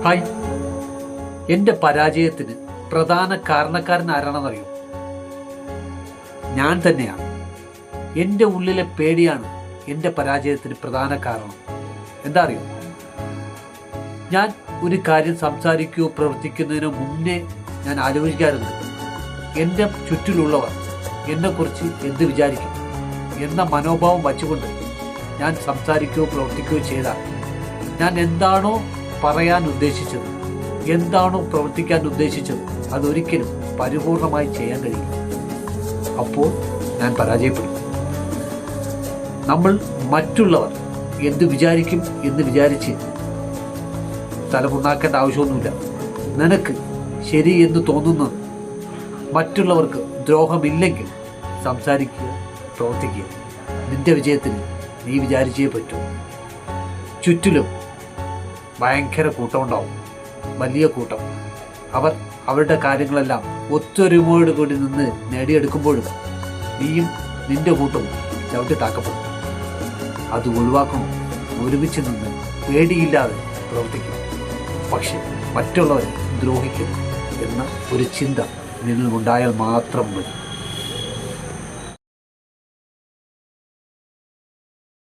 Hi, എൻ്റെ പരാജയത്തിന് പ്രധാന കാരണക്കാരൻ ആരാണെന്നറിയോ? ഞാൻ തന്നെയാണ്. എൻ്റെ ഉള്ളിലെ പേടിയാണ് എൻ്റെ പരാജയത്തിന് പ്രധാന കാരണം. എന്താ അറിയോ? ഞാൻ ഒരു കാര്യം സംസാരിക്കുകയോ പ്രവർത്തിക്കുന്നതിനോ മുന്നേ ഞാൻ ആലോചിക്കാറുണ്ട്, എൻ്റെ ചുറ്റിലുള്ളവർ എന്നെക്കുറിച്ച് എന്ത് വിചാരിക്കും എന്ന മനോഭാവം വച്ചുകൊണ്ട് ഞാൻ സംസാരിക്കുകയോ പ്രവർത്തിക്കുകയോ ചെയ്താൽ ഞാൻ എന്താണോ പറയാൻ ഉദ്ദേശിച്ചത്, എന്താണോ പ്രവർത്തിക്കാൻ ഉദ്ദേശിച്ചത്, അതൊരിക്കലും പരിപൂർണമായി ചെയ്യാൻ കഴിയും. അപ്പോൾ ഞാൻ പരാജയപ്പെടും. നമ്മൾ മറ്റുള്ളവർ എന്ത് വിചാരിക്കും എന്ന് വിചാരിച്ച് തലമുണ്ടാക്കേണ്ട ആവശ്യമൊന്നുമില്ല. നിനക്ക് ശരി എന്ന് തോന്നുന്നത് മറ്റുള്ളവർക്ക് ദ്രോഹമില്ലെങ്കിൽ സംസാരിക്കുക, പ്രവർത്തിക്കുക. നിന്റെ വിജയത്തിന് നീ വിചാരിച്ചേ പറ്റൂ. ചുറ്റിലും ഭയങ്കര കൂട്ടമുണ്ടാവും, വലിയ കൂട്ടം. അവർ അവരുടെ കാര്യങ്ങളെല്ലാം ഒത്തൊരുമയോട് കൂടി നിന്ന് നേടിയെടുക്കുമ്പോഴും നീയും നിന്റെ കൂട്ടവും ചവിട്ടി താക്കപ്പെടും. അത് ഒഴിവാക്കണം. ഒരുമിച്ച് നിന്ന് പേടിയില്ലാതെ പ്രവർത്തിക്കണം. പക്ഷെ മറ്റുള്ളവരെ ദ്രോഹിക്കരുത് എന്ന ഒരു ചിന്ത നിന്നുണ്ടായാൽ മാത്രം മതി.